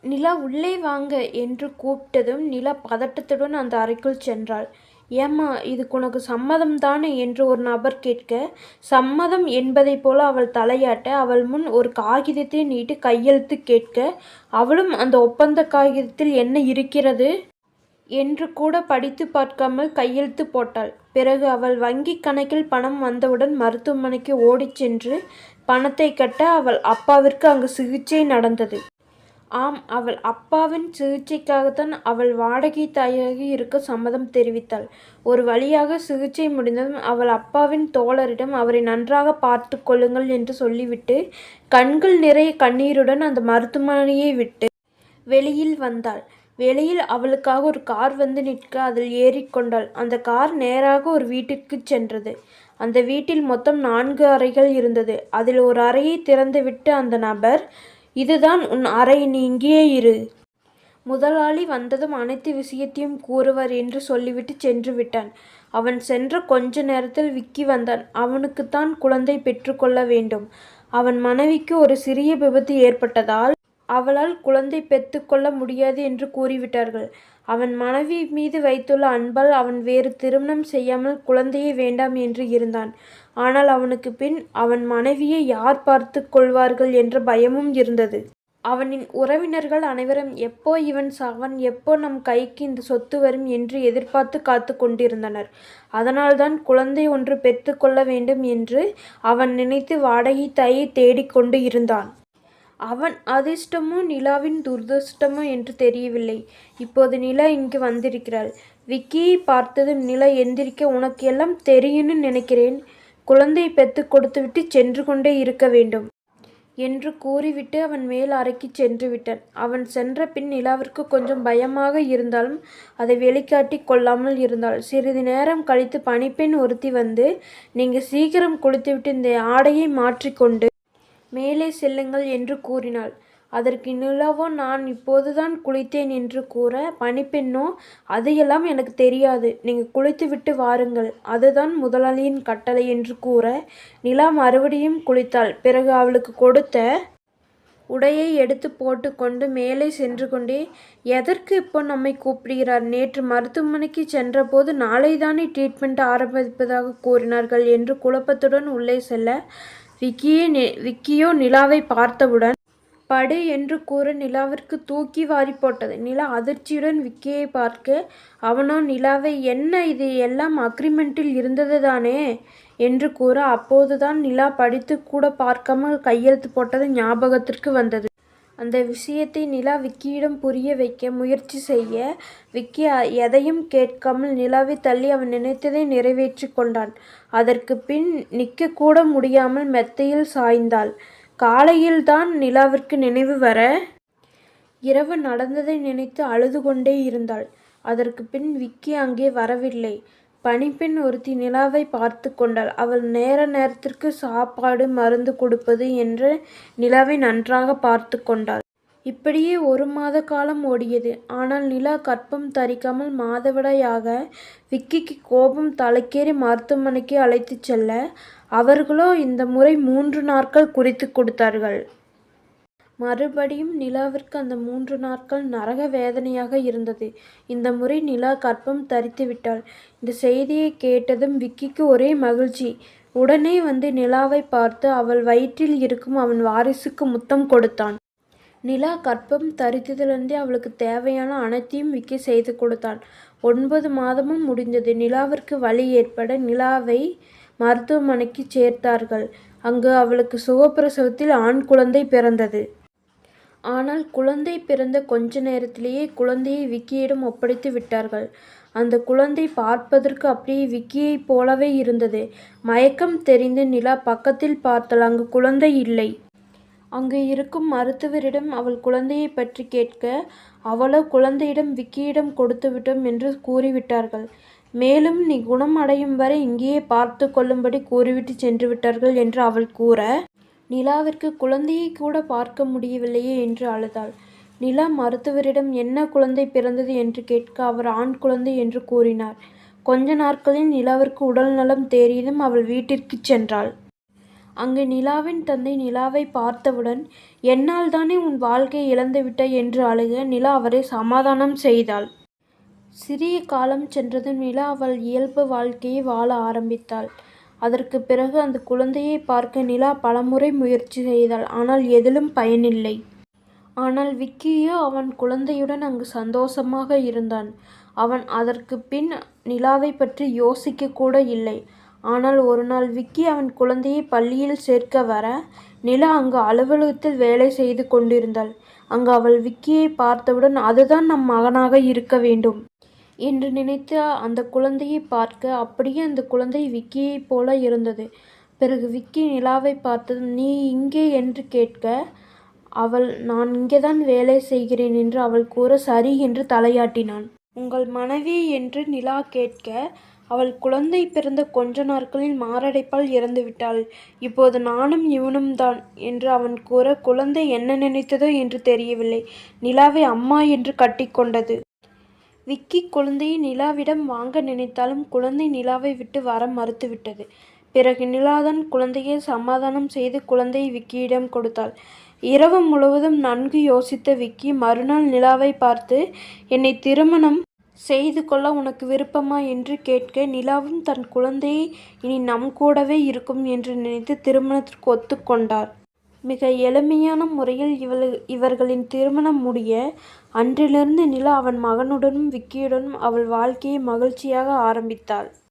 நிலா உள்ளே வாங்க என்று கூப்பிட்டதும் நிலா பதட்டத்துடன் அந்த அறைக்குள் சென்றாள். ஏம்மா, இதுக்கு உனக்கு சம்மதம் தானே என்று ஒரு நபர் கேட்க, சம்மதம் என்பதைப் போல அவள் தலையாட்ட, அவள் முன் ஒரு காகிதத்தை நீட்டி கையெழுத்து கேட்க, அவளும் அந்த ஒப்பந்த காகிதத்தில் என்ன இருக்கிறது என்று கூட படித்து பார்க்காமல் கையெழுத்து போட்டாள். பிறகு அவள் வங்கி கணக்கில் பணம் வந்தவுடன் மருத்துவமனைக்கு ஓடிச் சென்று பணத்தை கட்ட அவள் அப்பாவிற்கு அங்கு சிகிச்சை நடந்தது. ஆம், அவள் அப்பாவின் சிகிச்சைக்காகத்தான் அவள் வாடகை தாயாக இருக்க சம்மதம் தெரிவித்தாள். ஒரு வழியாக சிகிச்சை முடிந்ததும் அவள் அப்பாவின் தோழரிடம் அவரை நன்றாக பார்த்து கொள்ளுங்கள் என்று சொல்லிவிட்டு கண்கள் நிறைய கண்ணீருடன் அந்த மருத்துவமனையை விட்டு வெளியில் வந்தாள். வெளியில் அவளுக்காக ஒரு கார் வந்து நிற்க அதில் ஏறிக்கொண்டாள். அந்த கார் நேராக ஒரு வீட்டிற்கு சென்றது. அந்த வீட்டில் மொத்தம் 4 அறைகள் இருந்தது. அதில் ஒரு அறையை திறந்துவிட்டு அந்த நபர், இதுதான் உன் அறை, நீ இங்கேயே இரு. முதலாளி வந்ததும் அனைத்து விஷயத்தையும் கூறுவர் என்று சொல்லிவிட்டு சென்று விட்டான். அவன் சென்ற கொஞ்ச நேரத்தில் விக்கி வந்தான். அவனுக்குத்தான் குழந்தை பெற்றுக்கொள்ள வேண்டும். அவன் மனைவிக்கு ஒரு சிறிய விபத்து ஏற்பட்டதால் அவளால் குழந்தை பெற்றுக்கொள்ள முடியாது என்று கூறிவிட்டார்கள். அவன் மனைவி மீது வைத்துள்ள அன்பால் அவன் வேறு திருமணம் செய்யாமல் குழந்தையே வேண்டாம் என்று இருந்தான். ஆனால் அவனுக்கு பின் அவன் மனைவியை யார் பார்த்து கொள்வார்கள் என்ற பயமும் இருந்தது. அவனின் உறவினர்கள் அனைவரும் எப்போ இவன் சாவான், எப்போ நம் கைக்கு இந்த சொத்து வரும் என்று எதிர்பார்த்து காத்து கொண்டிருந்தனர். அதனால்தான் குழந்தை ஒன்று பெற்றுக்கொள்ள வேண்டும் என்று அவன் நினைத்து வாடகை தாயை தேடிக்கொண்டு இருந்தான். அவன் அதிர்ஷ்டமோ நிலாவின் துரதிர்ஷ்டமோ என்று தெரியவில்லை. இப்போது நிலா இங்கு வந்திருக்கிறாள். விக்கியை பார்த்ததும் நிலா எந்திரிக்க, உனக்கு எல்லாம் தெரியும்னு நினைக்கிறேன். குழந்தை பெற்று கொடுத்துவிட்டு சென்று கொண்டே இருக்க வேண்டும் என்று கூறிவிட்டு அவன் மேல் அறைக்கு சென்று விட்டான். அவன் சென்ற பின் நிலாவிற்கு கொஞ்சம் பயமாக இருந்தாலும் அதை வெளிக்காட்டி கொள்ளாமல் இருந்தாள். சிறிது நேரம் கழித்து பணிப்பெண் ஒருத்தி வந்து, நீங்க சீக்கிரம் குளித்துவிட்டு இந்த ஆடையை மாற்றிக்கொண்டு மேலே செல்லுங்கள் என்று கூறினாள். அதற்கு நிலாவோ, நான் இப்போதுதான் குளித்தேன் என்று கூற, பணிப்பெண்ணோ, அதையெல்லாம் எனக்கு தெரியாது, நீங்கள் குளித்துவிட்டு வாருங்கள், அதுதான் முதலாளியின் கட்டளை என்று கூற, நிலா மறுபடியும் குளித்தாள். பிறகு அவளுக்கு கொடுத்த உடையை எடுத்து போட்டுக்கொண்டு மேலே சென்று கொண்டே, எதற்கு இப்போ நம்மை கூப்பிடுகிறார்? நேற்று மருத்துவமனைக்கு சென்றபோது நாளைதானே ட்ரீட்மெண்ட் ஆரம்பிப்பதாக கூறினார்கள் என்று குழப்பத்துடன் உள்ளே செல்ல, விக்கியோ நிலாவை பார்த்தவுடன் படு என்று கூற நிலாவிற்கு தூக்கி வாரி போட்டது. நிலா அதிர்ச்சியுடன் விக்கியை பார்க்க, அவனோ நிலாவை, என்ன இது எல்லாம் அக்ரிமெண்ட்டில் இருந்தது தானே என்று கூற, அப்போதுதான் நிலா படித்து கூட பார்க்காமல் கையெழுத்து போட்டது ஞாபகத்திற்கு வந்தது. அந்த விஷயத்தை நிலா விக்கியிடம் புரிய வைக்க முயற்சி செய்ய, விக்கி எதையும் கேட்காமல் நிலாவை தள்ளி அவன் நினைத்ததை நிறைவேற்றி கொண்டான். அதற்கு பின் நிற்க கூட முடியாமல் மெத்தையில் சாய்ந்தாள். காலையில்தான் நிலாவிற்கு நினைவு வர, இரவு நடந்ததை நினைத்து அழுது கொண்டே இருந்தாள். அதற்கு பின் விக்கி அங்கே வரவில்லை. பணிப்பெண் ஒருத்தி நிலாவை பார்த்து கொண்டாள். அவள் நேரத்திற்கு சாப்பாடு, மருந்து கொடுப்பது என்று நிலாவை நன்றாக பார்த்து கொண்டாள். இப்படியே 1 மாத காலம் ஓடியது. ஆனால் நிலா கர்ப்பம் தரிக்காமல் மாதவிடாயாக விக்கிக்கு கோபம் தலைக்கேறி மருத்துவமனைக்கு அழைத்துச் செல்ல, அவர்களோ இந்த முறை 3 நாட்கள் குறித்து கொடுத்தார்கள். மறுபடியும் நிலாவிற்கு அந்த 3 நாட்கள் நரக வேதனையாக இருந்தது. இந்த முறை நிலா கர்ப்பம் தரித்து விட்டாள். இந்த செய்தியை கேட்டதும் விக்கிக்கு ஒரே மகிழ்ச்சி. உடனே வந்து நிலாவை பார்த்து அவள் வயிற்றில் இருக்கும் அவன் வாரிசுக்கு முத்தம் கொடுத்தான். நிலா கர்ப்பம் தரித்ததிலிருந்தே அவளுக்கு தேவையான அனைத்தையும் விக்கி செய்து கொடுத்தான். 9 மாதமும் முடிந்தது. நிலாவிற்கு வலி ஏற்பட நிலாவை மருத்துவமனைக்கு சேர்த்தார்கள். அங்கு அவளுக்கு சுகப்பிரசவத்தில் ஆண் குழந்தை பிறந்தது. ஆனால் குழந்தை பிறந்த கொஞ்ச நேரத்திலேயே குழந்தையை விக்கியிடம் ஒப்படைத்து விட்டார்கள். அந்த குழந்தை பார்ப்பதற்கு அப்படியே விக்கியைப் போலவே இருந்தது. மயக்கம் தெரிந்து நிலா பக்கத்தில் பார்த்தாள். அங்கு குழந்தை இல்லை. அங்கு இருக்கும் மருத்துவரிடம் அவள் குழந்தையை பற்றி கேட்க, அவளோ குழந்தையிடம் விக்கியிடம் கொடுத்துவிட்டோம் என்று கூறிவிட்டார்கள். மேலும் நீ குணம் அடையும் வரை இங்கேயே பார்த்து கொள்ளும்படி கூறிவிட்டு சென்று விட்டார்கள் என்று அவள் கூற, நிலாவிற்கு குழந்தையை கூட பார்க்க முடியவில்லையே என்று அழுதாள். நிலா மருத்துவரிடம் என்ன குழந்தை பிறந்தது என்று கேட்க, அவர் ஆண் குழந்தை என்று கூறினார். கொஞ்ச நாட்களில் நிலாவிற்கு உடல் நலம் தேறியதும் அவள் வீட்டிற்கு சென்றாள். அங்கு நிலாவின் தந்தை நிலாவை பார்த்தவுடன், என்னால் தானே உன் வாழ்க்கையை இழந்துவிட்டாய் என்று அழுக நிலா அவரை சமாதானம் செய்தாள். சிறிய காலம் சென்றதும் நிலா அவள் இயல்பு வாழ்க்கையை வாழ ஆரம்பித்தாள். அதற்கு பிறகு அந்த குழந்தையை பார்க்க நிலா பலமுறை முயற்சி செய்தாள். ஆனால் எதிலும் பயனில்லை. ஆனால் விக்கியோ அவன் குழந்தையுடன் அங்கு சந்தோஷமாக இருந்தான். அவன் அதற்கு பின் நிலாவை பற்றி யோசிக்க கூட இல்லை. ஆனால் ஒரு நாள் விக்கி அவன் குழந்தையை பள்ளியில் சேர்க்க வர, நிலா அங்கு அலுவலகத்தில் வேலை செய்து கொண்டிருந்தாள். அங்கு அவள் விக்கியை பார்த்தவுடன், அதுதான் நம் மகனாக இருக்க வேண்டும் என்று நினைத்து அந்த குழந்தையை பார்க்க, அப்படியே அந்த குழந்தை விக்கியைப் போல இருந்தது. பிறகு விக்கி நிலாவை பார்த்ததும், நீ இங்கே என்று கேட்க, அவள், நான் இங்கேதான் வேலை செய்கிறேன் என்று அவள் கூற, சரி என்று தலையாட்டினான். உங்கள் மனைவி என்று நிலா கேட்க, அவள் குழந்தை பிறந்த கொஞ்ச நாட்களில் மாரடைப்பால் இறந்துவிட்டாள். இப்போது நானும் இவனும் தான் என்று அவன் கூற, குழந்தை என்ன நினைத்ததோ என்று தெரியவில்லை, நிலாவை அம்மா என்று கட்டிக்கொண்டது. விக்கி குழந்தையை நிலாவிடம் வாங்க நினைத்தாலும் குழந்தை நிலாவை விட்டு வர மறுத்துவிட்டது. பிறகு நிலாதான் குழந்தையை சமாதானம் செய்து குழந்தையை விக்கியிடம் கொடுத்தாள். இரவு முழுவதும் நன்கு யோசித்த விக்கி மறுநாள் நிலாவை பார்த்து, என்னை திருமணம் செய்து கொள்ள உனக்கு விருப்பமா என்று கேட்க, நிலாவும் தன் குழந்தையை இனி நம் கூடவே இருக்கும் என்று நினைத்து திருமணத்திற்கு ஒத்துக்கொண்டார். மிக எளிமையான முறையில் இவர்களின் திருமணம் முடிய, அன்றிலிருந்து நிலா அவன் மகனுடனும் விக்கியுடனும் அவள் வாழ்க்கையை மகிழ்ச்சியாக ஆரம்பித்தாள்.